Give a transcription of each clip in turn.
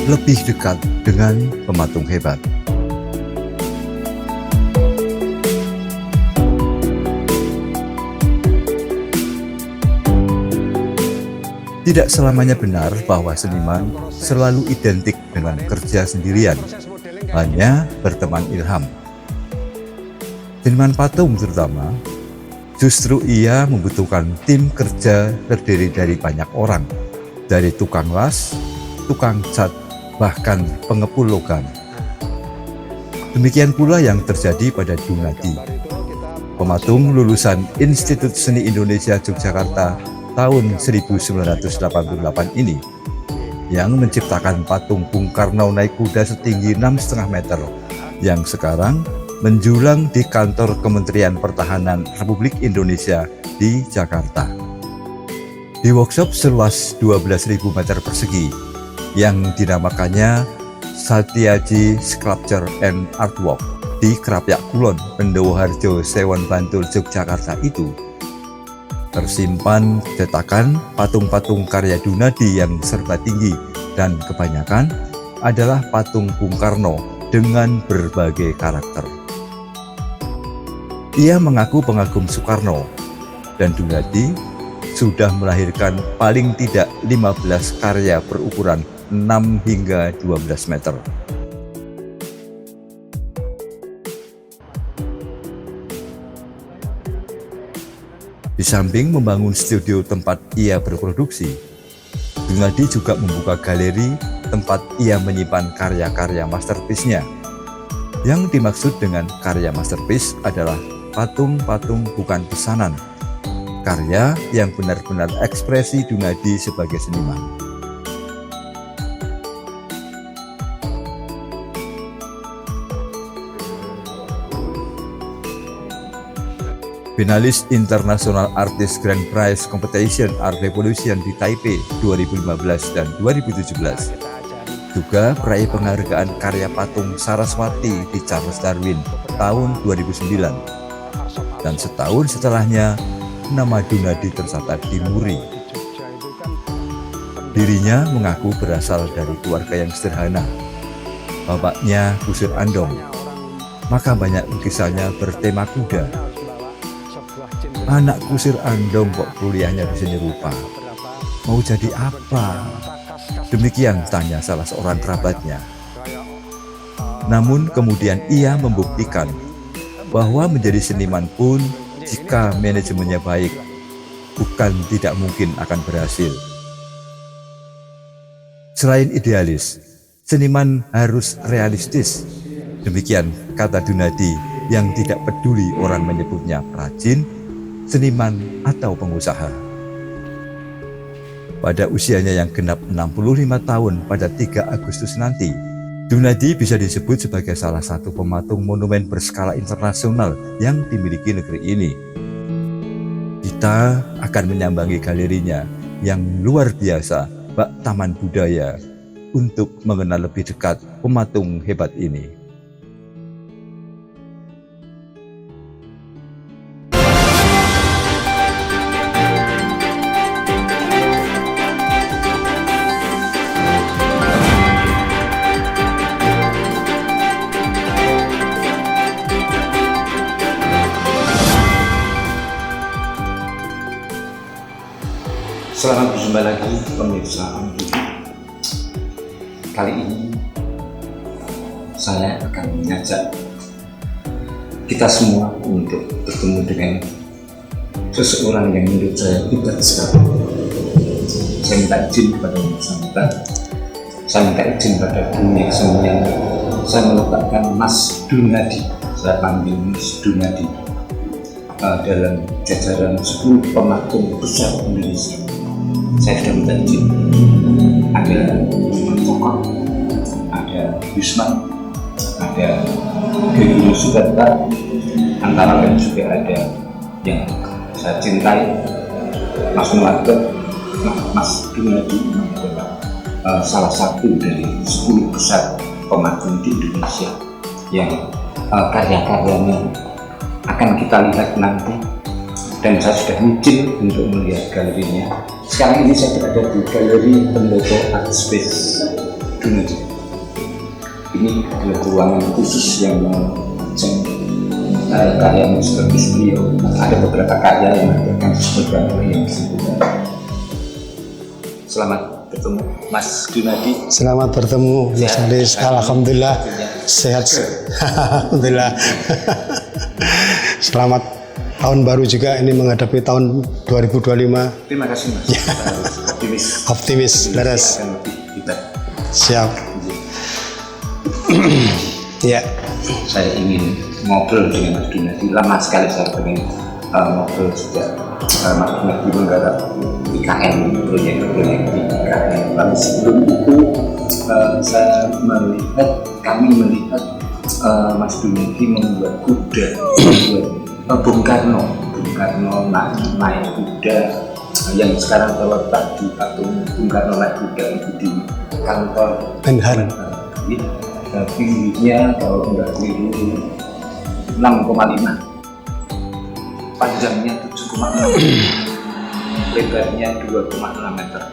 lebih dekat dengan pematung hebat. Tidak selamanya benar bahwa seniman selalu identik dengan kerja sendirian, hanya berteman ilham. Seniman patung terutama, justru ia membutuhkan tim kerja terdiri dari banyak orang, dari tukang las, tukang cat, bahkan pengepul logam. Demikian pula yang terjadi pada Dunadi, pematung lulusan Institut Seni Indonesia Yogyakarta tahun 1988 ini, yang menciptakan patung Bung Karno naik kuda setinggi 6,5 meter yang sekarang menjulang di kantor Kementerian Pertahanan Republik Indonesia di Jakarta. Di workshop seluas 12.000 meter persegi yang dinamakannya Satyaji Sculpture and Artwork di Krapyak Kulon, Pendowoharjo, Sewon Bantul, Yogyakarta itu, tersimpan cetakan patung-patung karya Dunadi yang serba tinggi dan kebanyakan adalah patung Bung Karno dengan berbagai karakter. Ia mengaku pengagum Soekarno, dan Dunadi sudah melahirkan paling tidak 15 karya berukuran 6 hingga 12 meter. Di samping membangun studio tempat ia berproduksi, Dunadi juga membuka galeri tempat ia menyimpan karya-karya masterpiece-nya. Yang dimaksud dengan karya masterpiece adalah patung-patung bukan pesanan, karya yang benar-benar ekspresi Dunadi sebagai seniman. Finalis International Artist Grand Prize Competition Art Revolution di Taipei 2015 dan 2017. Juga peraih penghargaan karya patung Saraswati di Charles Darwin tahun 2009. Dan setahun setelahnya, nama Dunadi tercatat di Muri. Dirinya mengaku berasal dari keluarga yang sederhana. Bapaknya kusir andong, maka banyak lukisannya bertema kuda. Anak kusir andong kok kuliahnya di seni rupa, mau jadi apa? Demikian tanya salah seorang kerabatnya. Namun kemudian ia membuktikan bahwa menjadi seniman pun jika manajemennya baik, bukan tidak mungkin akan berhasil. Selain idealis, seniman harus realistis. Demikian kata Dunadi yang tidak peduli orang menyebutnya rajin, seniman atau pengusaha. Pada usianya yang genap 65 tahun pada 3 Agustus nanti, Dunadi bisa disebut sebagai salah satu pematung monumen berskala internasional yang dimiliki negeri ini. Kita akan menyambangi galerinya yang luar biasa, bak Taman Budaya, untuk mengenal lebih dekat pematung hebat ini. Selamat berjumpa lagi pemirsa Ambi. Kali ini saya akan mengajak kita semua untuk bertemu dengan seseorang yang menurut saya hebat sekali. Saya minta izin kepada yang bersangkutan, saya minta izin pada dunia kesenian, saya meletakkan Mas Dunadi, saya panggil Mas Dunadi, dalam jajaran 10 pematung besar Indonesia. Saya sudah minta izin. Ada Cokot, ada Yusman, ada Guru Sudarta, antara lain juga ada yang saya cintai, Mas Muarto. Mas Dunadi adalah salah satu dari 10 besar pematung di Indonesia yang karya-karyanya akan kita lihat nanti, dan saya sudah izin untuk melihat galerinya. Sekarang ini saya berada di Galeri Pendopo Art Space Gunadi. Ini adalah ruangan khusus yang menunjang karya masterpiece beliau. Ada beberapa karya yang akan beberapa yang disebutkan. Selamat bertemu Mas Gunadi. Selamat bertemu Mas Adis. Alhamdulillah sehat. Alhamdulillah. Selamat tahun baru juga ini menghadapi tahun 2025. Terima kasih Mas. Kita harus Optimis, leres. akan lebih hebat. Siap. Ya. Saya ingin ngobrol dengan Mas Gunadi. Lama sekali saya pengen ngobrol sejak Mas Gunadi menggarap IKN, proyek di IKN. Lalu sebelum itu kami melihat Mas Gunadi membuat kuda, Bung Karno naik kuda yang sekarang terletak di patung Bung Karno naik kuda itu di kantor Menhan. Tingginya kalau tidak keliru 6,5, panjangnya 7,6, lebarnya 2,6 meter.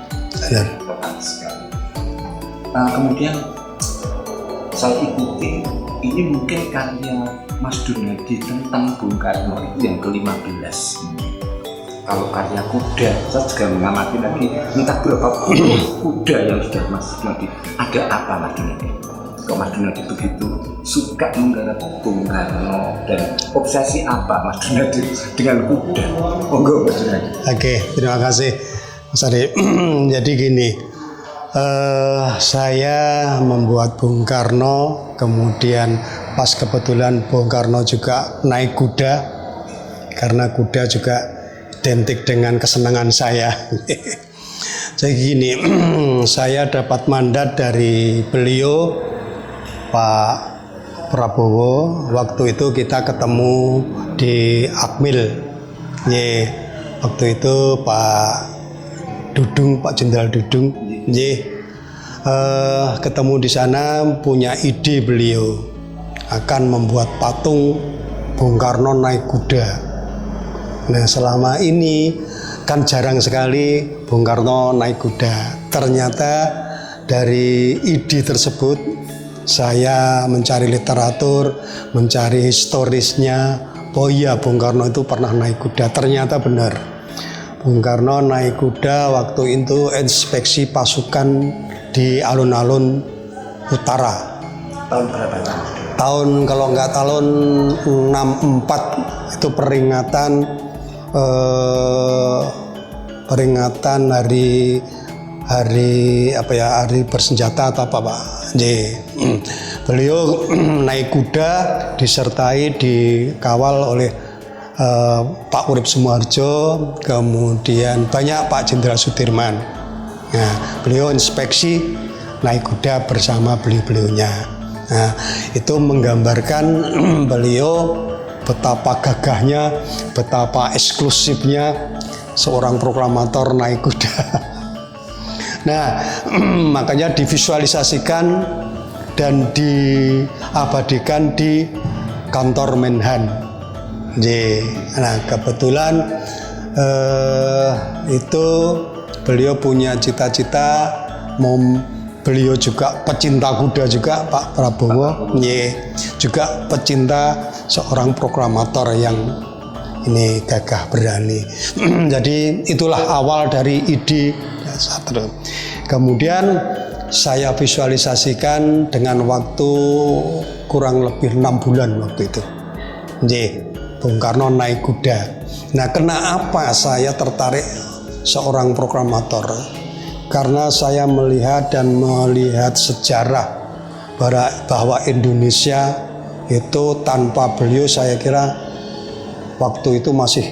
Total sekali. Kemudian saya ikuti, ini mungkin karya Mas Gunadi tentang Bung Karno itu yang ke-15. Kalau karya kuda, saya juga mengamati lagi entah berapa kuda yang sudah Mas Gunadi. Ada apa Mas Gunadi? Kok Mas Gunadi begitu suka menggarap Bung Karno dan obsesi apa Mas Gunadi dengan kuda? Monggo Mas Gunadi. Oke, terima kasih Mas Adi. Jadi gini, saya membuat Bung Karno, kemudian pas kebetulan Bung Karno juga naik kuda, karena kuda juga identik dengan kesenangan saya. Jadi gini, saya dapat mandat dari beliau Pak Prabowo. Waktu itu kita ketemu di Akmil. Waktu itu Pak Dudung, Pak Jenderal Dudung, ketemu di sana, punya ide beliau akan membuat patung Bung Karno naik kuda. Nah, selama ini kan jarang sekali Bung Karno naik kuda. Ternyata dari ide tersebut saya mencari literatur, mencari historisnya. Oh iya, Bung Karno itu pernah naik kuda. Ternyata benar. Bung Karno naik kuda waktu itu inspeksi pasukan di alun-alun utara. Tahun berapa? Tahun kalau nggak tahun 64 itu peringatan hari bersenjata atau apa Pak. Beliau naik kuda disertai dikawal oleh Pak Urip Sumoharjo, kemudian banyak Pak Jenderal Sudirman. Nah, beliau inspeksi naik kuda bersama beliau-beliaunya. Nah, itu menggambarkan beliau betapa gagahnya, betapa eksklusifnya seorang proklamator naik kuda. Nah, makanya divisualisasikan dan diabadikan di kantor Menhan. Nah, kebetulan itu beliau punya cita-cita, beliau juga pecinta kuda juga Pak Prabowo, juga pecinta seorang proklamator yang ini gagah berani. Jadi itulah awal dari ide. Kemudian saya visualisasikan dengan waktu kurang lebih 6 bulan waktu itu. Bung Karno naik kuda. Nah, kenapa saya tertarik seorang proklamator? Karena saya melihat sejarah bahwa Indonesia itu tanpa beliau saya kira waktu itu masih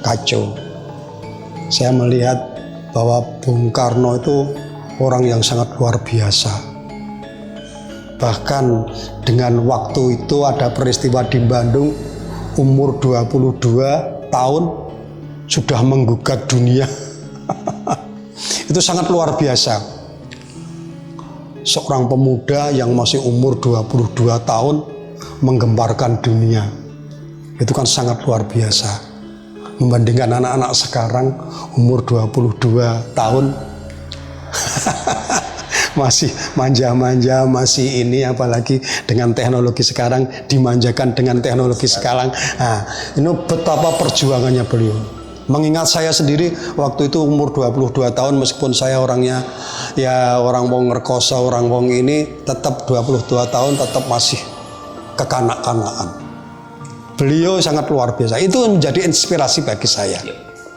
kacau. Saya melihat bahwa Bung Karno itu orang yang sangat luar biasa. Bahkan dengan waktu itu ada peristiwa di Bandung, umur 22 tahun sudah menggugat dunia. Itu sangat luar biasa. Seorang pemuda yang masih umur 22 tahun menggemparkan dunia. Itu kan sangat luar biasa. Membandingkan anak-anak sekarang umur 22 tahun masih manja-manja, masih ini, apalagi dengan teknologi sekarang, dimanjakan dengan teknologi sekarang. Nah, ini betapa perjuangannya beliau. Mengingat saya sendiri waktu itu umur 22 tahun, meskipun saya orangnya ya orang wong ngerkoso, orang wong ini, tetap 22 tahun tetap masih kekanak-kanakan. Beliau sangat luar biasa. Itu menjadi inspirasi bagi saya.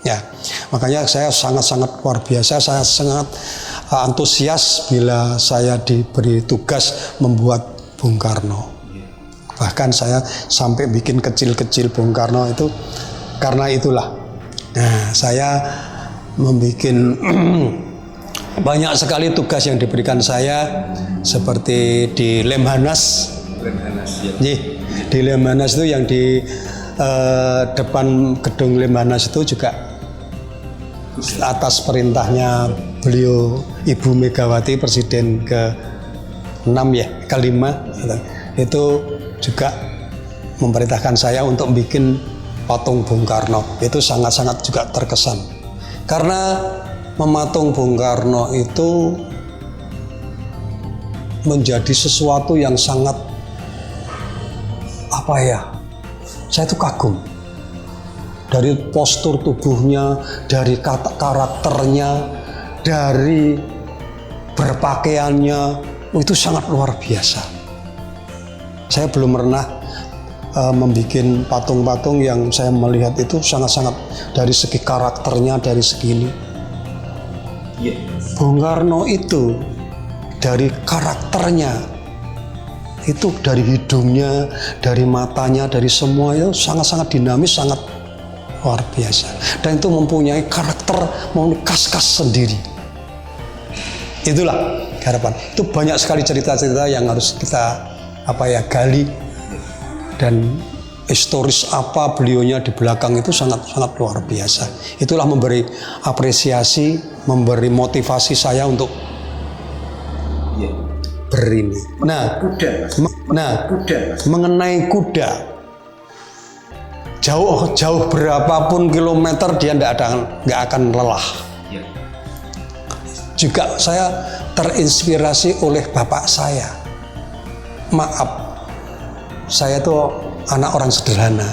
Ya, makanya saya sangat-sangat luar biasa. Saya sangat antusias bila saya diberi tugas membuat Bung Karno. Bahkan saya sampai bikin kecil-kecil Bung Karno itu karena itulah. Nah, saya membuat banyak sekali tugas yang diberikan saya, seperti di Lemhanas. Di Lemhanas itu yang di depan gedung Lemhanas itu juga atas perintahnya beliau Ibu Megawati, Presiden ke-6 ya, ke-5 itu juga memerintahkan saya untuk bikin patung Bung Karno. Itu sangat-sangat juga terkesan karena mematung Bung Karno itu menjadi sesuatu yang sangat saya tuh kagum dari postur tubuhnya, dari karakternya, dari berpakaiannya, itu sangat luar biasa. Saya belum pernah membuat patung-patung yang saya melihat itu sangat-sangat dari segi karakternya, dari segi ini. Bung Karno itu dari karakternya, itu dari hidungnya, dari matanya, dari semuanya sangat-sangat dinamis, sangat luar biasa. Dan itu mempunyai karakter, mempunyai khas-khas sendiri. Itulah harapan. Itu banyak sekali cerita-cerita yang harus kita gali, dan historis apa beliaunya di belakang itu sangat-sangat luar biasa. Itulah memberi apresiasi, memberi motivasi saya untuk berini. Mengenai kuda, jauh berapapun kilometer dia nggak akan lelah. Juga saya terinspirasi oleh bapak saya. Maaf, saya tuh anak orang sederhana.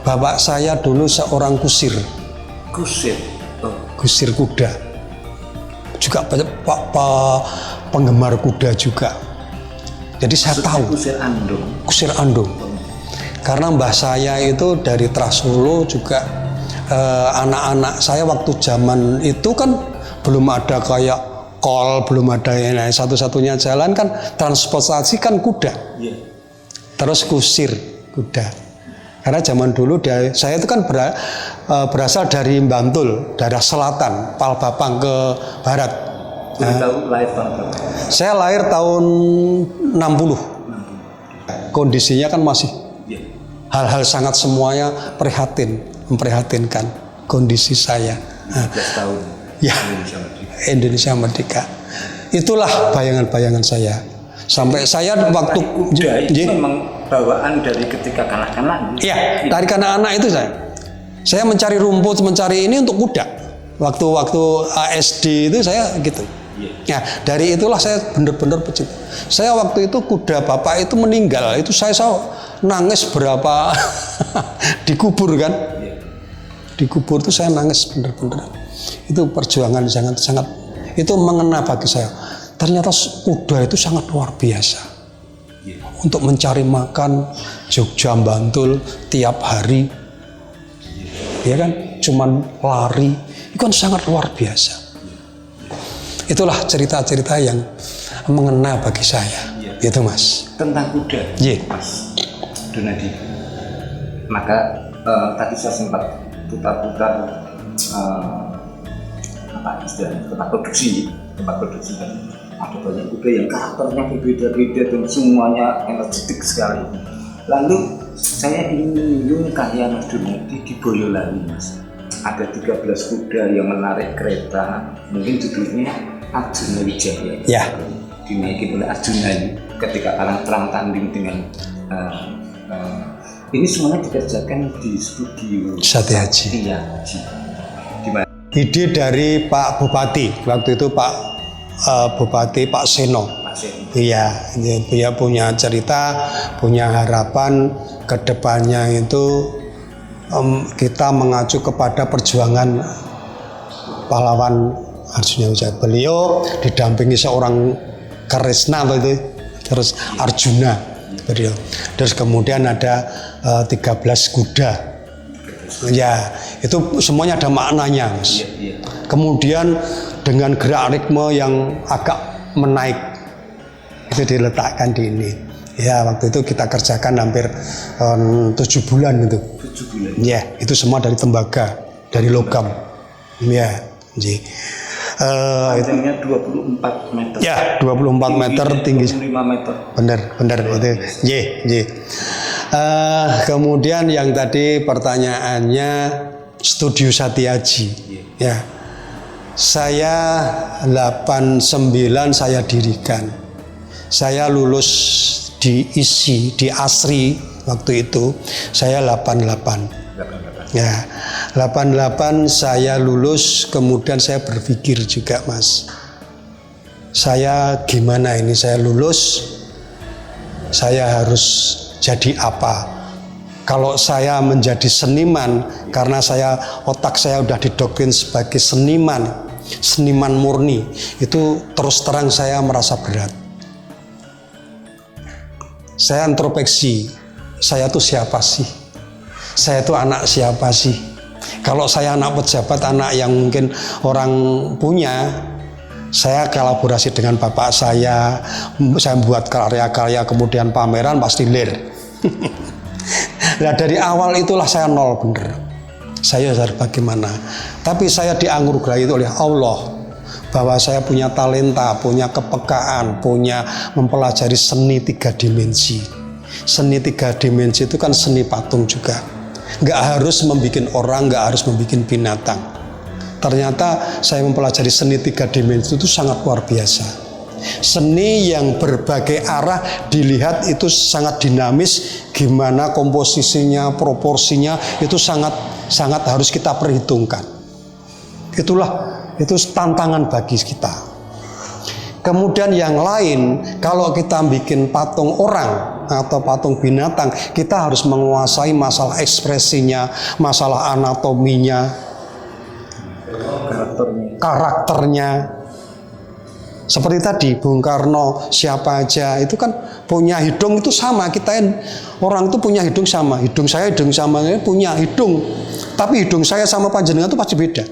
Bapak saya dulu seorang kusir kuda. Juga penggemar kuda juga. Jadi saya tahu kusir andong. Karena mbah saya itu dari Trasolo juga, anak-anak saya waktu zaman itu kan belum ada kayak kol, belum ada yang lain. Satu-satunya jalan kan transportasi kan kuda. Terus kusir kuda. Karena zaman dulu saya itu kan berasal dari Bantul, daerah selatan, Palbapang ke barat. Saya lahir tahun 60. Kondisinya kan masih hal-hal sangat semuanya memprihatinkan kondisi saya. 12 tahun. Ya, Indonesia Merdeka. Itulah bayangan-bayangan saya. Sampai saya waktu itu memang bawaan dari ketika kanak-kanak. Ya, dari kanak-kanak itu saya mencari rumput, mencari ini untuk kuda. Waktu SD itu saya gitu. Ya, dari itulah saya benar-benar pecinta. Saya waktu itu kuda bapak itu meninggal, itu saya nangis berapa dikubur kan. Dikubur itu saya nangis benar-benar. Itu perjuangan sangat-sangat, itu mengena bagi saya. Ternyata kuda itu sangat luar biasa. Untuk mencari makan Jogja Bantul tiap hari, ya kan, cuman lari, itu kan sangat luar biasa. Itulah cerita-cerita yang mengena bagi saya. Itu Mas. Tentang kuda, Mas Donadi. Maka tadi saya sempat putar-putar tempat produksi tadi. Ada banyak kuda yang karakternya berbeda-beda dan semuanya energetik sekali. Lalu saya ingin menyinggung karya Mas Donadi di Boyolali, Mas. Ada 13 kuda yang menarik kereta, mungkin judulnya Arjuna Wijaya. Ya. Dinaiki oleh Arjuna ketika perang tanding dengan ini semuanya dikerjakan di studio Satyaji. Ide dari Pak Bupati waktu itu, Pak Bupati Pak Seno. Pasien. Iya, dia punya cerita, punya harapan ke depannya itu kita mengacu kepada perjuangan pahlawan Arjuna Wijaya. Beliau didampingi seorang Kresna itu, terus Arjuna beliau. Terus kemudian ada 13 kuda. Ya, itu semuanya ada maknanya, Mas. Iya. Kemudian dengan gerak ritme yang agak menaik itu diletakkan di ini. Ya, waktu itu kita kerjakan hampir 7 bulan itu. 7 bulan. Ya, itu semua dari tembaga, dari logam. Ya, jadi Panjangnya 24 meter. ya 24 meter tinggi. 25 meter. Benar itu. Kemudian yang tadi pertanyaannya Studio Satiaji. Ya. Saya 89 saya dirikan. Saya lulus di ISI, di ASRI waktu itu. Saya 88. Ya, 88 saya lulus, kemudian saya berpikir juga, Mas. Saya gimana ini, saya lulus, saya harus jadi apa? Kalau saya menjadi seniman, karena otak saya udah didoktrin sebagai seniman murni, itu terus terang saya merasa berat. Saya introspeksi, saya tuh siapa sih? Saya itu anak siapa sih? Kalau saya anak pejabat, anak yang mungkin orang punya, saya kolaborasi dengan bapak saya buat karya-karya, kemudian pameran pasti lir. Nah dari awal itulah saya nol bener. Saya harus bagaimana? Tapi saya dianugerahi oleh Allah bahwa saya punya talenta, punya kepekaan, punya mempelajari seni 3 dimensi. Seni 3 dimensi itu kan seni patung juga. Nggak harus membuat orang, nggak harus membuat binatang. Ternyata saya mempelajari seni 3 dimensi itu sangat luar biasa. Seni yang berbagai arah dilihat itu sangat dinamis, gimana komposisinya, proporsinya itu sangat harus kita perhitungkan. Itu tantangan bagi kita. Kemudian yang lain, kalau kita bikin patung orang atau patung binatang, kita harus menguasai masalah ekspresinya, masalah anatominya, karakternya. Seperti tadi Bung Karno, siapa aja itu kan punya hidung itu sama, orang itu punya hidung sama, hidung saya punya hidung, tapi hidung saya sama panjenengan itu pasti beda.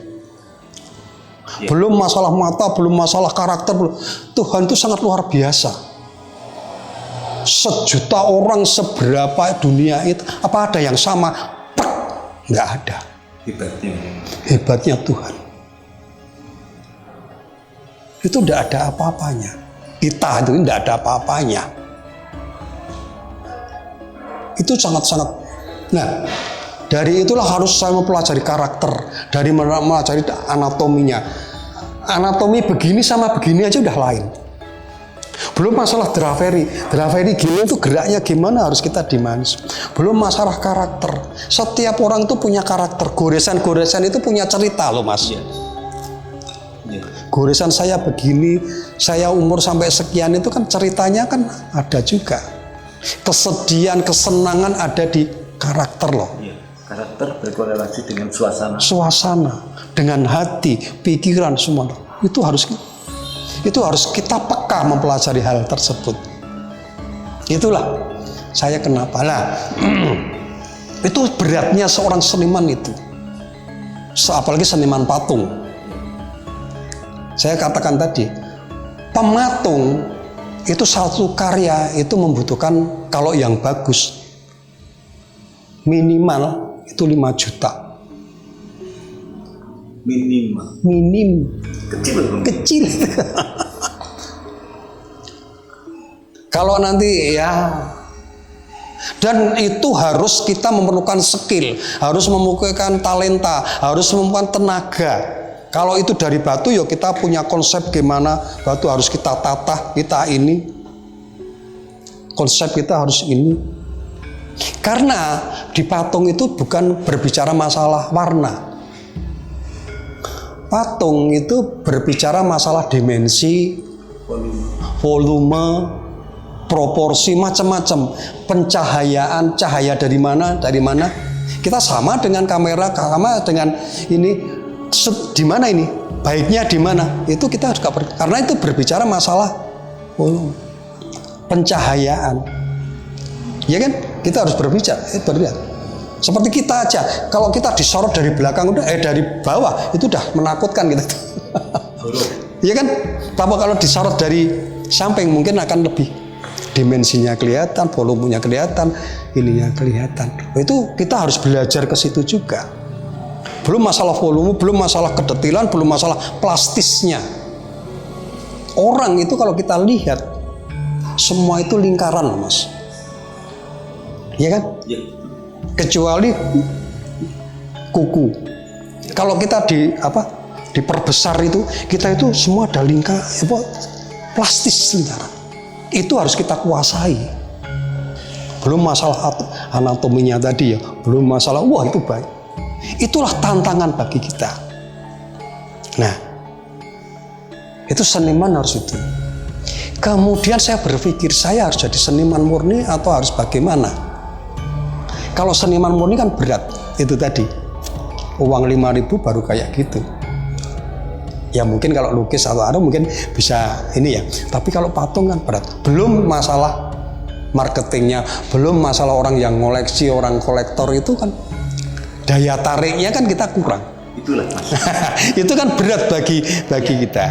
Belum masalah mata, belum masalah karakter, Tuhan itu sangat luar biasa. 1.000.000 orang seberapa dunia itu, apa ada yang sama? Nggak ada. Hebatnya Tuhan. Itu tidak ada apa-apanya. Kita itu tidak ada apa-apanya. Itu sangat-sangat. Nah, dari itulah harus saya mempelajari karakter, dari mempelajari anatominya. Anatomi begini sama begini aja udah lain. Belum masalah Draveri gini itu geraknya gimana harus kita dimans. Belum masalah karakter. Setiap orang itu punya karakter. Goresan-goresan itu punya cerita loh, Mas. Goresan saya begini, saya umur sampai sekian itu kan ceritanya kan ada juga. Kesedihan, kesenangan ada di karakter loh. Karakter berkorelasi dengan suasana, dengan hati, pikiran semua. Itu harus kita peka mempelajari hal tersebut. Itulah saya kenapa itu beratnya seorang seniman itu. Apalagi seniman patung. Saya katakan tadi, pematung itu satu karya itu membutuhkan kalau yang bagus minimal itu 5 juta. Minim. Kecil. Kalau nanti ya, dan itu harus kita memerlukan skill, harus memerlukan talenta, harus memerlukan tenaga. Kalau itu dari batu, ya kita punya konsep gimana batu harus kita tata, kita ini. Konsep kita harus ini. Karena di patung itu bukan berbicara masalah warna. patung itu berbicara masalah dimensi, volume, proporsi, macam-macam. Pencahayaan, cahaya dari mana? Kita sama dengan kamera, sama dengan ini. Di mana ini? Baiknya di mana? Itu kita juga karena itu berbicara masalah volume, pencahayaan. Ya kan? Kita harus berbicara. Seperti kita aja, kalau kita disorot dari belakang dari bawah itu udah menakutkan kita. Iya kan? Tapi kalau disorot dari samping mungkin akan lebih dimensinya kelihatan, volumenya kelihatan, ininya kelihatan. Itu kita harus belajar ke situ juga. Belum masalah volume, belum masalah kedetilan, belum masalah plastisnya. Orang itu kalau kita lihat semua itu lingkaran, Mas. Iya kan? Ya. Kecuali kuku. Kalau kita diperbesar itu, kita itu semua ada plastis lingkaran. Itu harus kita kuasai. Belum masalah anatominya tadi ya, belum masalah itu baik. Itulah tantangan bagi kita. Nah, itu seniman harus itu. Kemudian saya berpikir saya harus jadi seniman murni atau harus bagaimana? Kalau seniman murni kan berat, itu tadi. Uang 5.000 baru kayak gitu. Ya mungkin kalau lukis atau ada mungkin bisa ini ya. Tapi kalau patung kan berat. Belum masalah marketingnya, belum masalah orang yang ngoleksi, orang kolektor itu kan daya tariknya kan kita kurang. Itulah Mas. Itu kan berat bagi kita.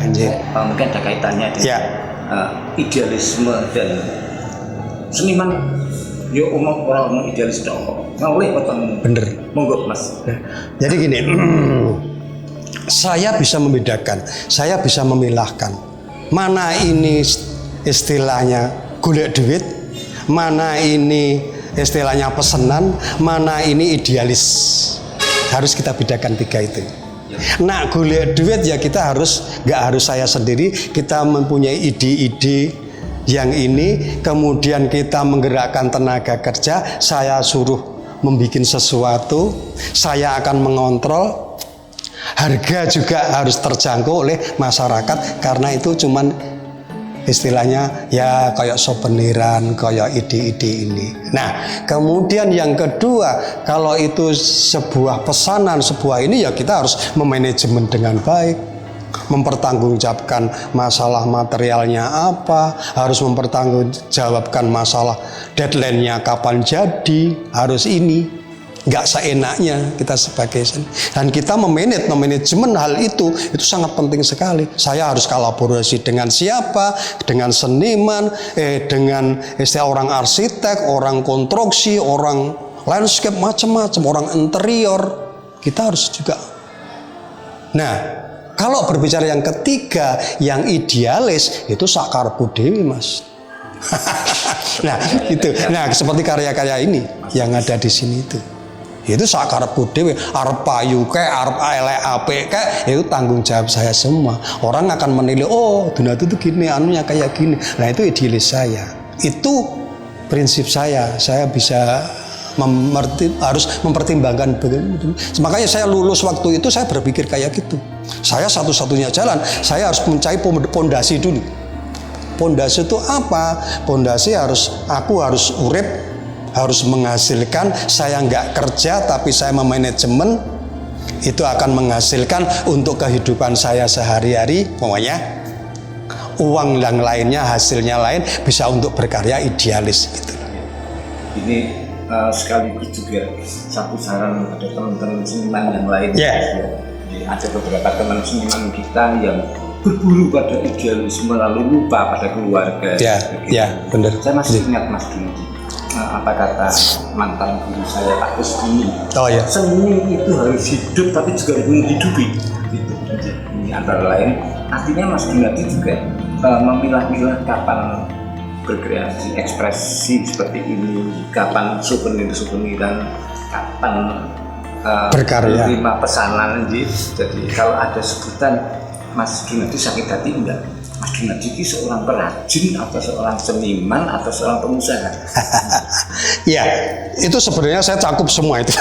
Mungkin ada kaitannya dengan idealisme dan seniman. Yo orang idealis dong. Ngawih potong. Bener. Monggo Mas. Jadi gini, saya bisa membedakan, saya bisa memilahkan mana ini istilahnya golek duit, mana ini istilahnya pesanan, mana ini idealis. Harus kita bedakan tiga itu. Nah, golek duit ya kita nggak harus saya sendiri, kita mempunyai ide-ide yang ini, kemudian kita menggerakkan tenaga kerja, saya suruh membuat sesuatu, saya akan mengontrol, harga juga harus terjangkau oleh masyarakat, karena itu cuman istilahnya ya kayak souveniran, kayak ide-ide ini. Nah, kemudian yang kedua, kalau itu sebuah pesanan, sebuah ini ya kita harus memanajemen dengan baik. Mempertanggungjawabkan masalah materialnya apa, harus mempertanggungjawabkan masalah deadline-nya kapan jadi, harus ini. Nggak seenaknya kita sebagai dan kita manajemen hal itu sangat penting sekali. Saya harus kolaborasi dengan siapa, dengan seniman, dengan istilah orang arsitek, orang konstruksi, orang landscape, macam-macam, orang interior. Kita harus juga. Nah, kalau berbicara yang ketiga, yang idealis, itu sakarepku dhewe, Mas. Nah, itu. Nah, seperti karya-karya ini yang ada di sini itu. Itu sakarepku dhewe, arep payu kek, arep elek apik kek, itu tanggung jawab saya semua. Orang akan menilai, oh, Donat itu gini, anunya kayak gini. Nah, itu idealis saya. Itu prinsip saya. Saya bisa harus mempertimbangkan. Makanya saya lulus waktu itu saya berpikir kayak gitu. Saya satu-satunya jalan, saya harus mencari pondasi dulu. Pondasi itu apa? Pondasi aku harus urip, harus menghasilkan. Saya nggak kerja tapi saya memanajemen, itu akan menghasilkan untuk kehidupan saya sehari-hari. Pokoknya uang yang lainnya, hasilnya lain bisa untuk berkarya idealis gitu. Ini sekaligus juga satu saran pada teman-teman seniman yang lain. Ada beberapa teman seniman kita yang berburu pada idealisme lalu lupa pada keluarga. Benar. Saya masih ingat Mas Dini, apa kata mantan guru saya Pak Kusdini. Seni itu harus hidup tapi juga harus menghidupi. Ini antara lain. Artinya Mas Gunadi juga memilah-milah kapan berkreasi, ekspresi seperti ini, kapan souvenir-souveniran, kapan berkarya, menerima pesanan. Jadi kalau ada sebutan Mas Gunadi sakit hati enggak? Mas Gunadi ini seorang perajin atau seorang seniman atau seorang pengusaha? Ya, itu sebenarnya saya cakup semua itu.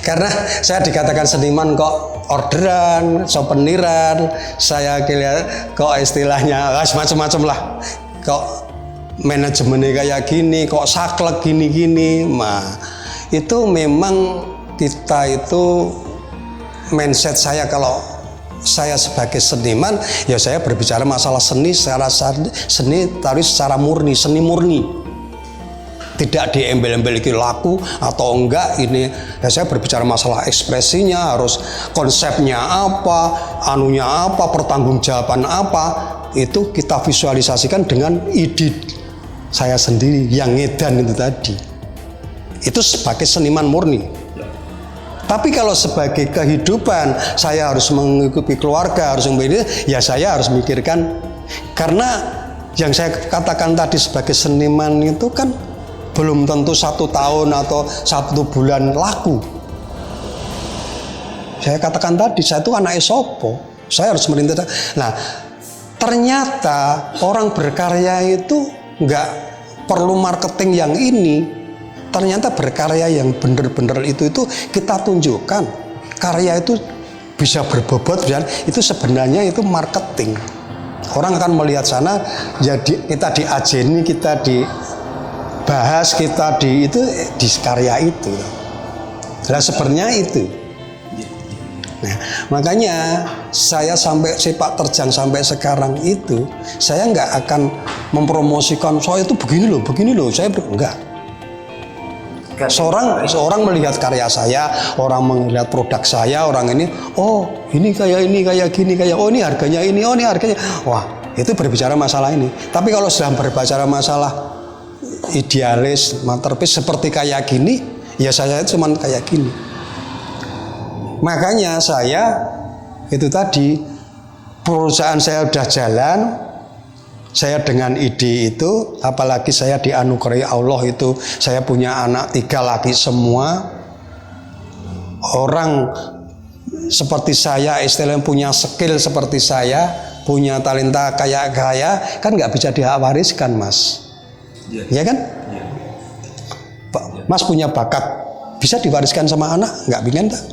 Karena saya dikatakan seniman kok orderan, souveniran, saya kira kok istilahnya macam-macam lah. Kok manajemennya kayak gini, kok saklek gini-gini. Nah, itu memang kita itu mindset saya kalau saya sebagai seniman, ya saya berbicara masalah seni secara seni tapi secara murni, seni murni. Tidak diembel-embel laku atau enggak ini. Ya saya berbicara masalah ekspresinya, harus konsepnya apa, anunya apa, pertanggungjawaban apa, itu kita visualisasikan dengan ide saya sendiri yang ngedan itu tadi. Itu sebagai seniman murni. Tapi kalau sebagai kehidupan, saya harus mengikuti keluarga, harus memilih, ya saya harus mikirkan. Karena yang saya katakan tadi sebagai seniman itu kan belum tentu 1 tahun atau 1 bulan laku. Saya katakan tadi, saya itu anak Esopo, saya harus merintah. Nah, ternyata orang berkarya itu nggak perlu marketing yang ini. Ternyata berkarya yang benar-benar itu kita tunjukkan. Karya itu bisa berbobot dan itu sebenarnya itu marketing. Orang akan melihat sana, jadi kita diajeni, kita dibahas, kita di karya itu. Nah, sebenarnya itu. Nah, makanya saya sampai sepak terjang sampai sekarang itu, saya nggak akan mempromosikan saya itu begini loh, saya enggak. Seorang melihat karya saya, orang melihat produk saya, orang ini, oh ini kayak gini, oh ini harganya ini, oh ini harganya, wah itu berbicara masalah ini. Tapi kalau sedang berbicara masalah idealis, masterpiece seperti kayak gini, ya saya cuma kayak gini. Makanya saya itu tadi perusahaan saya udah jalan. Saya dengan ide itu, apalagi saya dianugerahi Allah itu, saya punya anak 3 laki semua. Orang seperti saya, istilahnya punya skill seperti saya, punya talenta kayak saya, kan nggak bisa diwariskan, Mas. Ya kan? Mas punya bakat, bisa diwariskan sama anak, nggak pengen tak?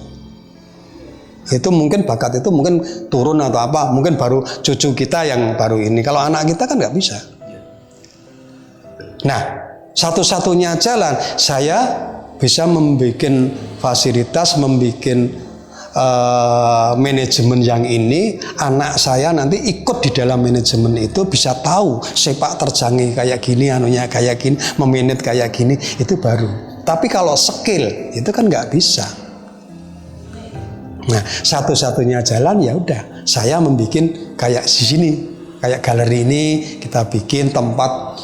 Itu mungkin bakat itu mungkin turun atau apa, mungkin baru cucu kita yang baru ini. Kalau anak kita kan nggak bisa. Nah, satu-satunya jalan saya bisa membuat fasilitas, membuat manajemen yang ini, anak saya nanti ikut di dalam manajemen itu bisa tahu sepak terjangnya kayak gini, anunya kayak gini, memanage kayak gini, itu baru. Tapi kalau skill itu kan nggak bisa. Nah, satu-satunya jalan ya udah, saya membuat kayak di sini, kayak galeri ini kita bikin tempat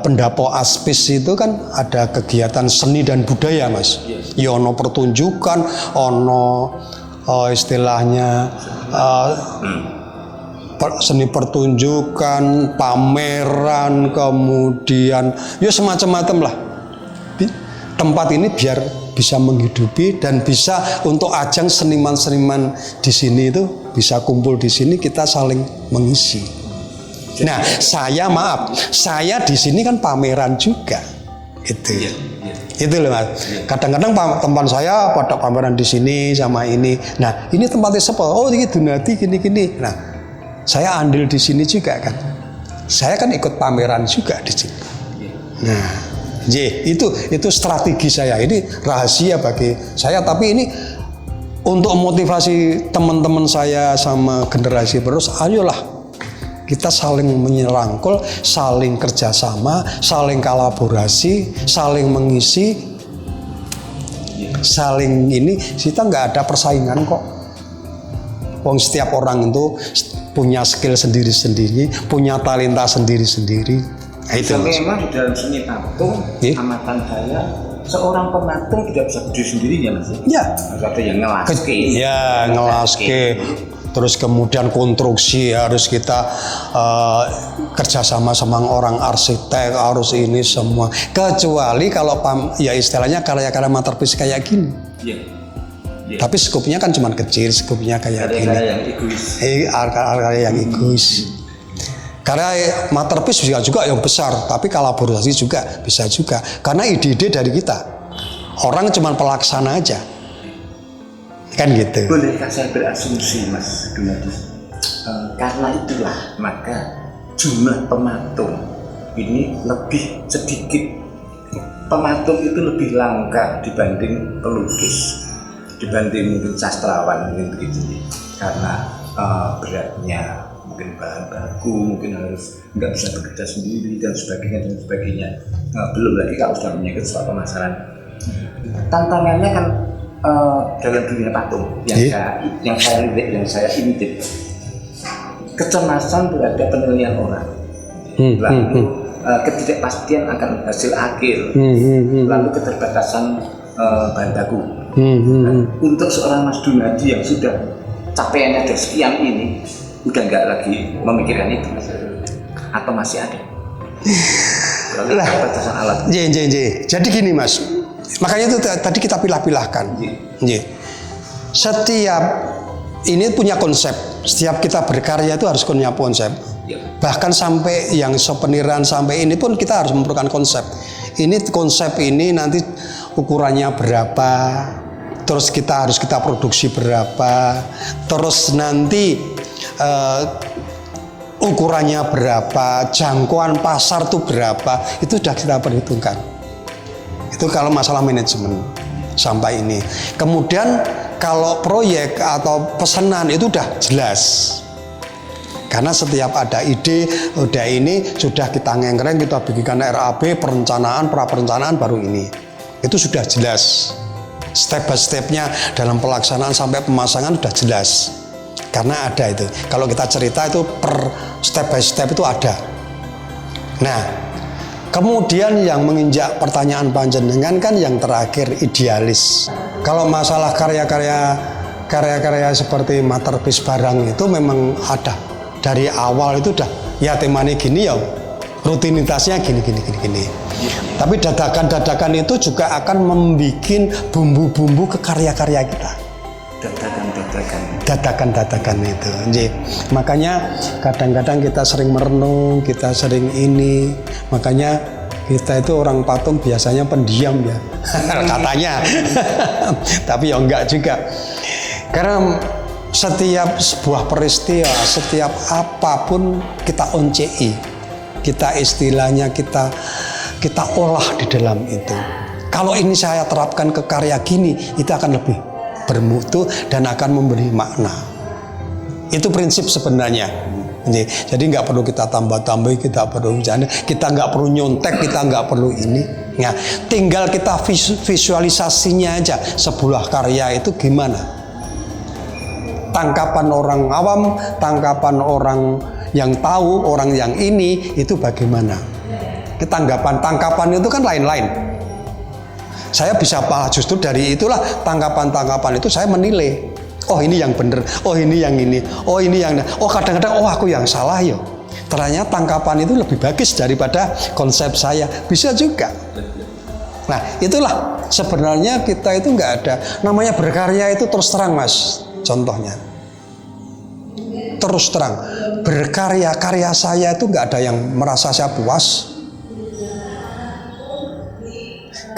pendapo aspis itu kan ada kegiatan seni dan budaya, Mas. Ya ono pertunjukan, ono istilahnya seni pertunjukan, pameran, kemudian ya semacam-macam lah. Tempat ini biar bisa menghidupi dan bisa untuk ajang seniman-seniman di sini itu bisa kumpul di sini, kita saling mengisi. Nah, saya di sini kan pameran juga, itu. Itu loh, Mas. Kadang-kadang teman saya pada pameran di sini sama ini. Nah, ini tempatnya siapa? Oh, ini Dunati gini-gini. Nah, saya andil di sini juga kan. Saya kan ikut pameran juga di sini. Nah, itu strategi saya. Ini rahasia bagi saya, tapi ini untuk motivasi teman-teman saya sama generasi terus, ayolah kita saling menyerangkul, saling kerjasama, saling kolaborasi, saling mengisi, saling ini. Kita nggak ada persaingan kok. Wong setiap orang itu punya skill sendiri-sendiri, punya talenta sendiri-sendiri. Nah, itu memang di dalam seni patung, amatan saya, seorang pematung tidak bisa berdiri sendiri ya, Mas? Ya. Harus ada yang ngelaske. Ya, ngelaske. Terus kemudian konstruksi harus kita kerjasama sama orang arsitek, harus ini semua. Kecuali kalau ya istilahnya karya-karya masterpiece kayak gini. Iya. Tapi skupnya kan cuma kecil, skupnya kayak gini. Karya yang egois. Karya yang egois. Karya masterpiece juga yang besar, tapi kolaborasi juga bisa juga. Karena ide-ide dari kita. Orang cuma pelaksana aja. Kan gitu. Bolehkah saya berasumsi Mas Gunadi? Karena itulah maka jumlah pematung ini lebih sedikit. Pematung itu lebih langka dibanding pelukis, dibanding mungkin sastrawan mungkin begitu, karena beratnya, mungkin bahan baku, mungkin harus nggak bisa bekerja sendiri dan sebagainya. Belum lagi kalau sudah menyangkut soal pemasaran. Tantangannya kan dalam dunia patung yang saya lihat, yang saya intip, kecemasan terhadap penilaian orang, lalu ketidakpastian akan hasil akhir, lalu keterbatasan bahan baku. Untuk seorang Mas Gunadi yang sudah capaiannya ada sekian ini, udah nggak lagi memikirkan itu, atau masih ada? Keterbatasan alat. Jadi gini Mas, makanya itu tadi kita pilah-pilahkan. Setiap ini punya konsep. Setiap kita berkarya itu harus punya konsep. Bahkan sampai yang souveniran sampai ini pun kita harus memerlukan konsep. Ini konsep ini nanti ukurannya berapa, terus kita harus produksi berapa, terus nanti ukurannya berapa, jangkauan pasar tuh berapa, itu sudah kita perhitungkan. Itu kalau masalah manajemen sampai ini. Kemudian kalau proyek atau pesanan itu udah jelas. Karena setiap ada ide, udah ini sudah kita ngengkreng, kita bikinkan RAB, perencanaan, pra-perencanaan baru ini. Itu sudah jelas. Step by stepnya dalam pelaksanaan sampai pemasangan sudah jelas. Karena ada itu. Kalau kita cerita itu per step by step itu ada. Nah, kemudian yang menginjak pertanyaan panjenengan kan yang terakhir idealis. Kalau masalah karya-karya seperti masterpiece barang itu memang ada. Dari awal itu udah ya temanya gini ya, rutinitasnya gini. Tapi dadakan itu juga akan membuat bumbu-bumbu ke karya-karya kita. Dadakan itu. Jadi, makanya kadang-kadang kita sering merenung, kita sering ini. Makanya kita itu orang patung biasanya pendiam ya, katanya. Tapi ya enggak juga. Karena setiap sebuah peristiwa, setiap apapun kita oncei, kita istilahnya kita olah di dalam itu. Kalau ini saya terapkan ke karya gini, itu akan lebih bermutu dan akan memberi makna. Itu prinsip sebenarnya. Jadi nggak perlu kita tambah-tambah, kita perlu bercanda, kita nggak perlu nyontek, kita nggak perlu ini. Nah, tinggal kita visualisasinya aja sebuah karya itu gimana. Tangkapan orang awam, tangkapan orang yang tahu, orang yang ini, itu bagaimana? Tangkapan itu kan lain-lain. Saya bisa justru dari itulah tangkapan-tangkapan itu saya menilai. Oh ini yang benar, oh ini yang ini, oh ini yang, oh kadang-kadang oh aku yang salah ya. Ternyata tangkapan itu lebih bagus daripada konsep saya. Bisa juga. Nah itulah sebenarnya kita itu nggak ada. Namanya berkarya itu terus terang Mas. Contohnya, terus terang, karya saya itu nggak ada yang merasa saya puas.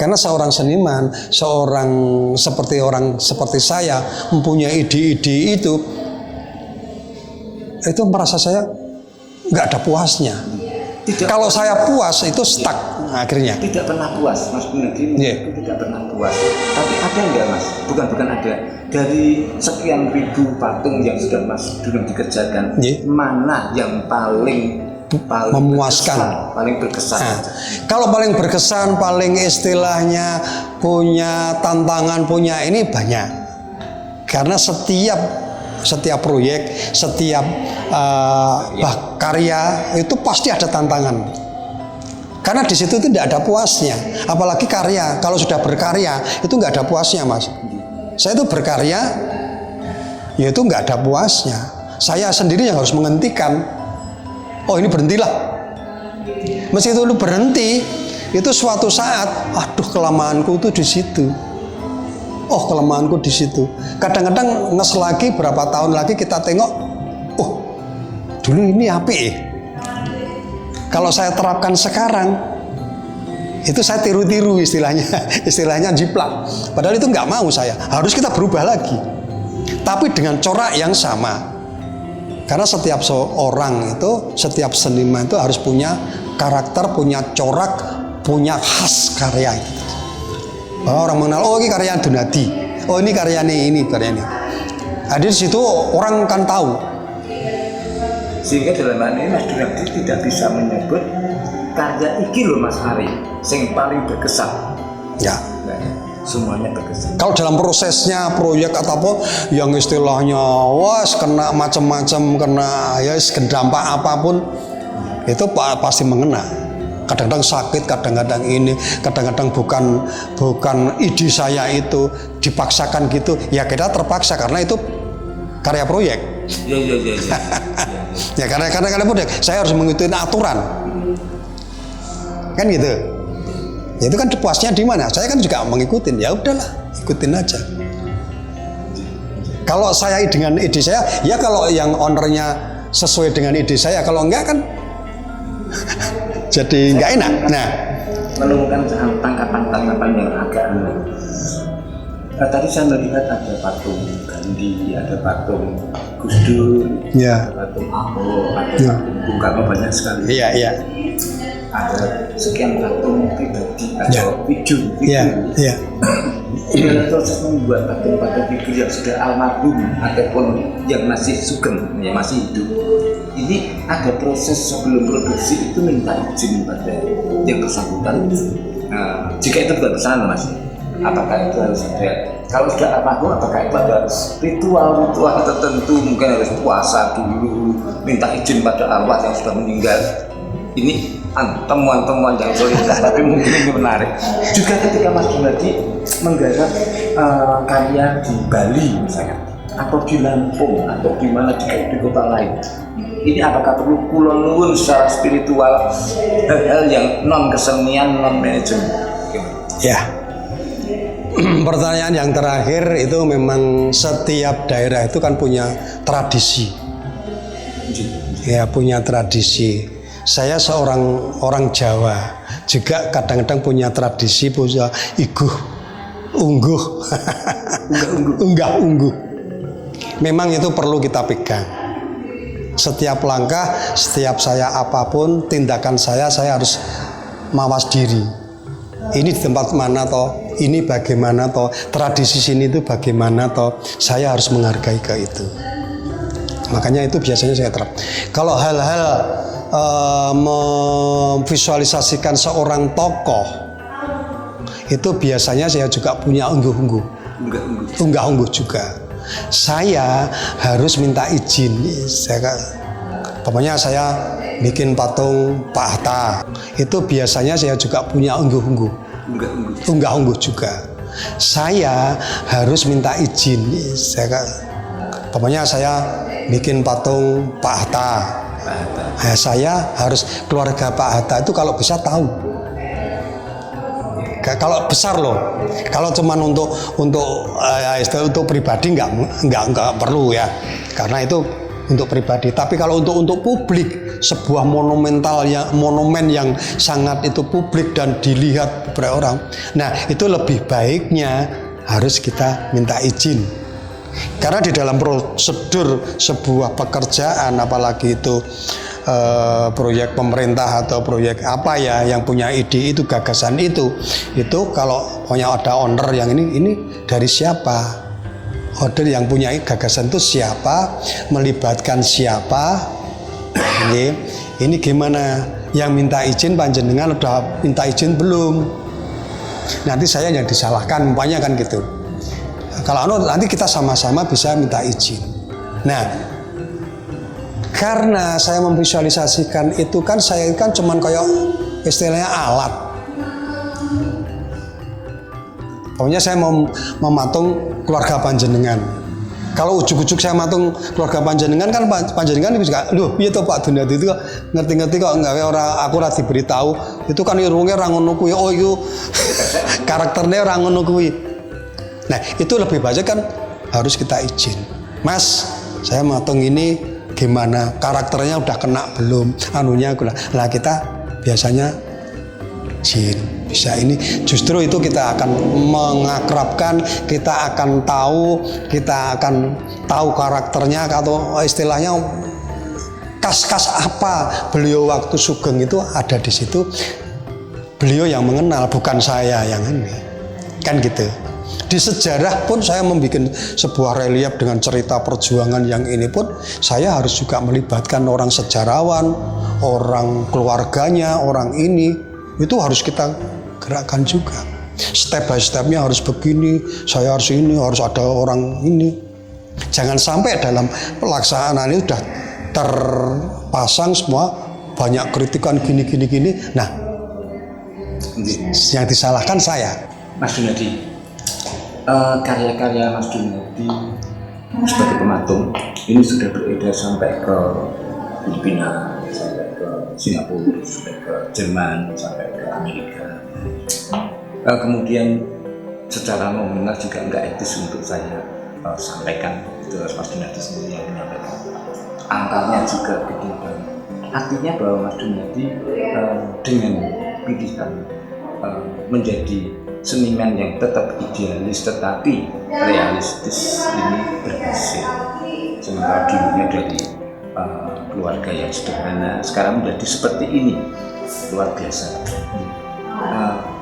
Karena seorang seniman, orang seperti saya mempunyai ide-ide itu merasa saya nggak ada puasnya. Kalau saya puas itu stuck akhirnya. Tidak pernah puas, Mas Gunadi. Tidak pernah puas. Tapi ada nggak Mas? Bukan ada. Dari sekian ribu patung yang sudah Mas Gunadi dikerjakan, mana yang paling memuaskan, paling berkesan? Nah, kalau paling berkesan, paling istilahnya punya tantangan, punya ini banyak. Karena setiap proyek, setiap karya itu pasti ada tantangan. Karena di situ itu tidak ada puasnya. Apalagi karya, kalau sudah berkarya itu nggak ada puasnya Mas. Saya itu berkarya, ya itu nggak ada puasnya. Saya sendiri yang harus menghentikan. Oh ini berhentilah. Meski itu berhenti, itu suatu saat, aduh kelemahanku itu di situ. Oh kelemahanku di situ. Kadang-kadang nges lagi berapa tahun lagi kita tengok, oh dulu ini apik. Kalau saya terapkan sekarang, itu saya tiru-tiru istilahnya jiplak. Padahal itu nggak mau saya. Harus kita berubah lagi. tapi dengan corak yang sama. Karena setiap seorang itu, setiap seniman itu harus punya karakter, punya corak, punya khas karya itu. Bahwa orang mengenal, oh ini karya Dunadi, oh ini karya ini karya ini. Nah, di situ orang kan tahu. Sehingga dalam hal ini Mas Dunadi tidak bisa menyebut karya iki loh Mas Ari, yang paling berkesan. Ya. Semuanya berkesan. Kalau dalam prosesnya proyek atau apa yang istilahnya was kena macam-macam, kena ya dampak apapun itu pasti mengena. Kadang-kadang sakit, kadang-kadang ini, kadang-kadang bukan ide saya itu dipaksakan gitu. Ya kita terpaksa karena itu karya proyek. Iya. Ya karena proyek saya harus mengikuti aturan. Kan gitu. Ya itu kan puasnya di mana? Saya kan juga mengikutin. Ya udahlah, ikutin aja. Kalau saya dengan ide saya, ya kalau yang ownernya sesuai dengan ide saya, kalau enggak kan jadi enggak enak. Nah, menemukan tangkapan-tangkapan yang agak aneh. Tadi saya melihat ada patung Gandhi, ada patung Gus Dur, ya, ada patung Ahok, ada ya, patung Bung Karno, banyak sekali. Iya. Ada sekian patung pribadi atau figur. Iya. Dalam proses membuat patung-patung figur yang sudah almarhum ataupun yang masih sugeng, yang masih hidup, ini ada proses sebelum produksi itu minta izin pada yang bersangkutan. Nah, jika itu bukan pesanan Mas, apakah itu harus ada? Kalau sudah almarhum, apakah itu ada ritual tertentu? Mungkin harus puasa dulu, minta izin pada arwah yang sudah meninggal. Ini temuan-temuan yang solid, tapi mungkin ini menarik. Juga ketika Mas Dunadi menggarap karya di Bali misalnya, atau di Lampung, atau di mana di kota lain, ini apakah perlu kulon nuwun secara spiritual, hal-hal yang non kesenian, non manajemen? Ya. Pertanyaan yang terakhir itu memang setiap daerah itu kan punya tradisi. Ya, punya tradisi. Saya seorang orang Jawa juga kadang-kadang punya tradisi, punya unggah-ungguh. Memang itu perlu kita pegang. Setiap langkah, setiap saya apapun, tindakan saya harus mawas diri. Ini di tempat mana toh? Ini bagaimana toh? Tradisi sini itu bagaimana toh? Saya harus menghargai ke itu. Makanya itu biasanya saya terap. Kalau hal-hal memvisualisasikan seorang tokoh, itu biasanya saya juga punya unggah-ungguh juga. Saya harus minta izin. Pokoknya saya bikin patung Pak Hatta, itu biasanya saya juga punya unggah-ungguh juga. Saya harus minta izin. Pokoknya saya bikin patung Pak Hatta. Saya harus, keluarga Pak Hatta itu kalau bisa tahu. Kalau besar loh, kalau cuman untuk pribadi nggak perlu ya, karena itu untuk pribadi. Tapi kalau untuk publik, sebuah monumen yang sangat itu publik dan dilihat beberapa orang, nah itu lebih baiknya harus kita minta izin. Karena di dalam prosedur sebuah pekerjaan, apalagi itu proyek pemerintah atau proyek apa ya, yang punya ide itu, gagasan itu kalau punya ada owner yang ini dari siapa, owner yang punya gagasan itu siapa, melibatkan siapa, ini gimana, yang minta izin panjenengan udah minta izin belum, nanti saya yang disalahkan umpamanya kan gitu. Kalau nanti kita sama-sama bisa minta izin. Nah, karena saya memvisualisasikan itu kan, saya kan cuman kayak istilahnya alat. Pokoknya saya mau mematung keluarga panjenengan. Kalau ujuk-ujuk saya matung keluarga panjenengan kan panjenengan bisa, loh iya toh Pak Dunadi itu kok ngerti-ngerti kok nggak orang aku ora diberitahu. Itu kan irungnya orang ngono kuwi, oh itu karakternya orang ngono kuwi. Nah itu lebih baik kan harus kita izin. Mas, saya matung ini gimana, karakternya udah kena belum, anunya lah kita biasanya izin. bisa ini. Justru itu kita akan mengakrabkan, kita akan tahu karakternya, atau istilahnya kas-kas apa beliau waktu Sugeng itu ada di situ. Beliau yang mengenal, bukan saya yang ini, kan gitu. Di sejarah pun saya membuat sebuah relief dengan cerita perjuangan yang ini pun saya harus juga melibatkan orang sejarawan, orang keluarganya, orang ini, itu harus kita gerakkan juga. Step by stepnya harus begini, saya harus ini, harus ada orang ini. Jangan sampai dalam pelaksanaan ini sudah terpasang semua banyak kritikan gini. Nah, yang disalahkan saya. Mas Dunadi, karya-karya Mas Dunadi sebagai pematung ini sudah beredar sampai ke Filipina, sampai ke Singapura, sampai ke Jerman, sampai ke Amerika. Kemudian secara nominal juga nggak etis untuk saya sampaikan, itu harus Mas Dunadi sendiri yang menyampaikan. Angkanya juga gede banget. Artinya bahwa Mas Dunadi dengan pilihan menjadi seniman yang tetap idealis tetapi realistis ini berhasil. Sementara dulunya dari keluarga yang sederhana, sekarang menjadi seperti ini, luar biasa.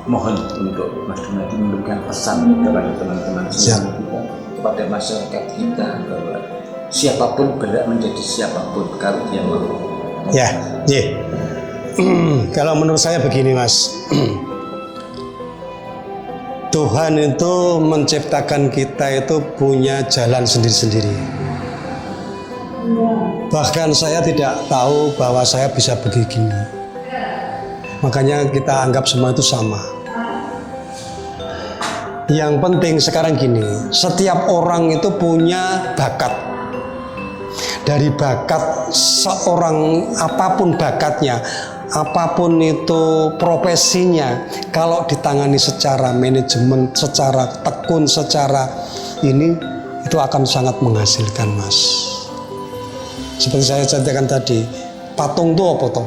Mohon untuk Mas Dunadi memberikan pesan kepada teman-teman seniman kita, kepada masyarakat kita, bahwa siapapun berhak menjadi siapapun kalau dia mau. Ya. Kalau menurut saya begini, Mas. Tuhan itu menciptakan kita itu punya jalan sendiri-sendiri. Bahkan saya tidak tahu bahwa saya bisa begini. Makanya kita anggap semua itu sama. Yang penting sekarang gini, setiap orang itu punya bakat. Dari bakat seorang, apapun bakatnya, apapun itu profesinya, kalau ditangani secara manajemen, secara tekun, secara ini, itu akan sangat menghasilkan, Mas. Seperti saya ceritakan tadi, patung itu apa toh?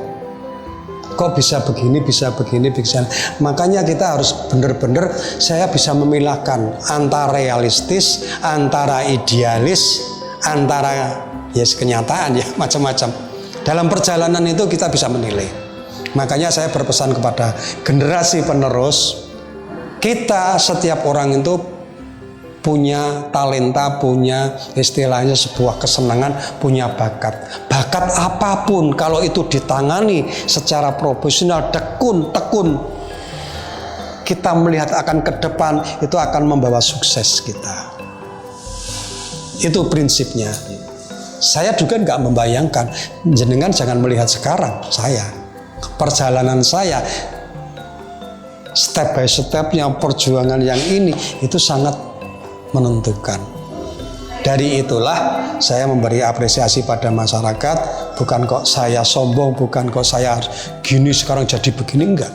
Kok bisa begini, bisa begini, bisa. Makanya kita harus benar-benar, saya bisa memilahkan antara realistis, antara idealis, antara kenyataan, ya macam-macam. Dalam perjalanan itu kita bisa menilai. Makanya saya berpesan kepada generasi penerus, kita setiap orang itu punya talenta, punya istilahnya sebuah kesenangan, punya bakat. Bakat apapun kalau itu ditangani secara profesional, tekun, kita melihat akan ke depan, itu akan membawa sukses kita. Itu prinsipnya. Saya juga nggak membayangkan, jenengan jangan melihat sekarang, perjalanan saya, step by stepnya perjuangan yang ini, itu sangat menentukan. Dari itulah saya memberi apresiasi pada masyarakat, bukan kok saya sombong, bukan kok saya gini sekarang jadi begini, enggak.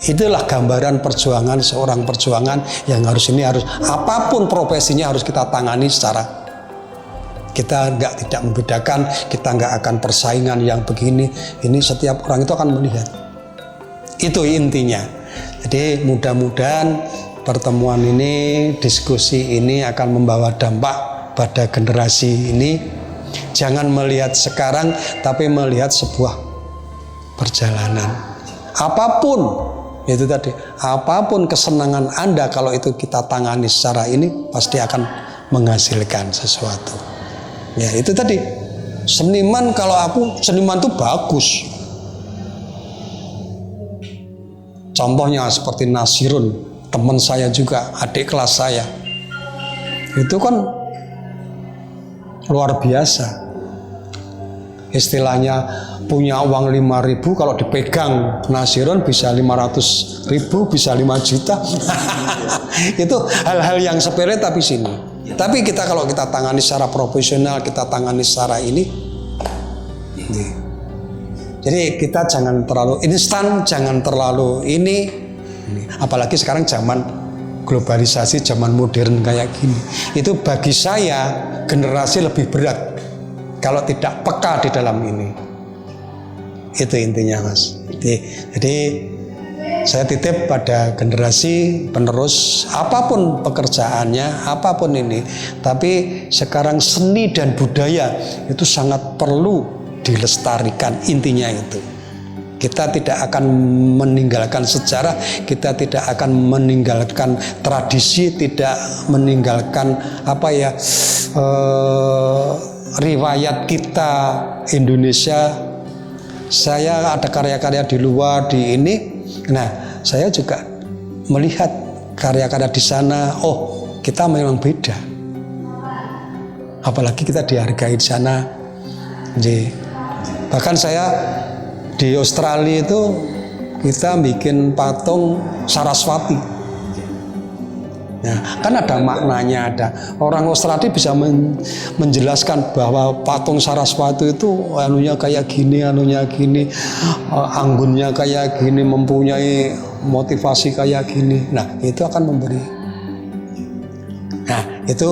Itulah gambaran perjuangan seorang perjuangan yang harus apapun profesinya harus kita tangani secara, kita tidak membedakan, kita nggak akan persaingan yang begini. Ini setiap orang itu akan melihat. Itu intinya. Jadi mudah-mudahan pertemuan ini, diskusi ini akan membawa dampak pada generasi ini. Jangan melihat sekarang, tapi melihat sebuah perjalanan. Apapun itu tadi, apapun kesenangan Anda kalau itu kita tangani secara ini, pasti akan menghasilkan sesuatu. Ya itu tadi, seniman, kalau seniman itu bagus. Contohnya seperti Nasirun, teman saya juga, adik kelas saya. Itu kan luar biasa. Istilahnya punya uang 5.000, kalau dipegang Nasirun bisa 500.000, bisa 5 juta. Itu hal-hal yang sepele tapi sini. Tapi kalau kita tangani secara profesional, kita tangani secara ini. Jadi kita jangan terlalu instan, jangan terlalu ini. Apalagi sekarang zaman globalisasi, zaman modern kayak gini. Itu bagi saya generasi lebih berat kalau tidak peka di dalam ini. Itu intinya, Mas. Jadi Saya titip pada generasi penerus, apapun pekerjaannya, apapun ini. Tapi sekarang seni dan budaya itu sangat perlu dilestarikan, intinya itu. Kita tidak akan meninggalkan sejarah, kita tidak akan meninggalkan tradisi, tidak meninggalkan riwayat kita Indonesia. Saya ada karya-karya di luar di ini. Nah, saya juga melihat karya-karya di sana. Oh, kita memang beda. Apalagi kita dihargai di sana. Bahkan saya di Australia itu kita bikin patung Saraswati. Nah, kan ada maknanya, ada orang Australia bisa menjelaskan bahwa patung Saraswati itu anunya kayak gini, anggunnya kayak gini, mempunyai motivasi kayak gini. Nah, itu akan memberi. Nah, itu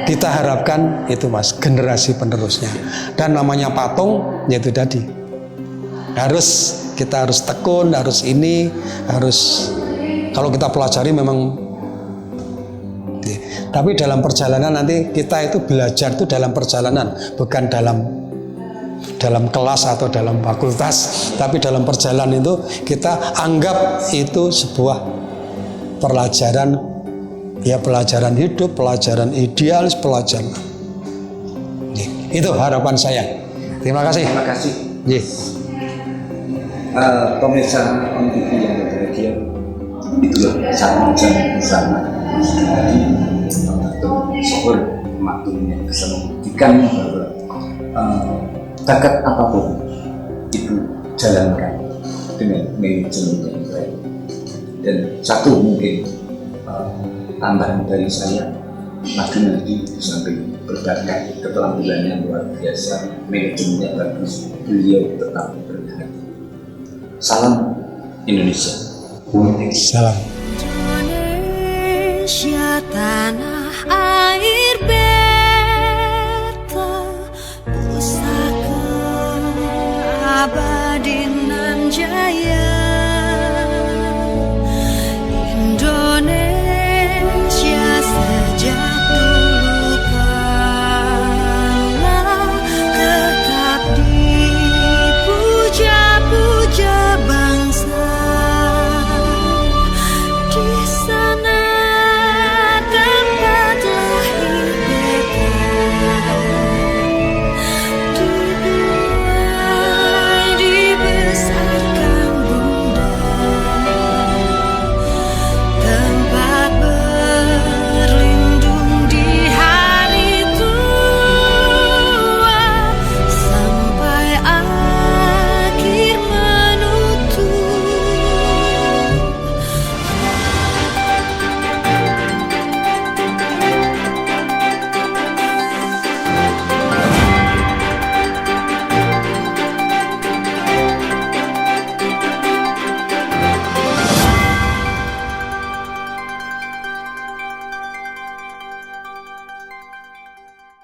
kita harapkan itu Mas, generasi penerusnya. Dan namanya patung, yaitu tadi. Kita harus tekun, harus kalau kita pelajari memang. Tapi dalam perjalanan nanti kita itu belajar itu dalam perjalanan, bukan dalam kelas atau dalam fakultas, tapi dalam perjalanan itu kita anggap itu sebuah pelajaran hidup, pelajaran idealis, pelajaran. Itu harapan saya. Terima kasih. Terima kasih. Pemirsa On TV yang berbahagia, itulah satu jam bersama dari Sohor Maktumnya bisa membuktikan bahwa bakat apapun itu jalankan dengan manajemen yang baik. Dan satu mungkin tambahan dari saya, lagi di samping berbakat keterampilannya luar biasa, manajemennya bagus, beliau tetap berhati. Salam Indonesia. Salam. Indonesia tanah air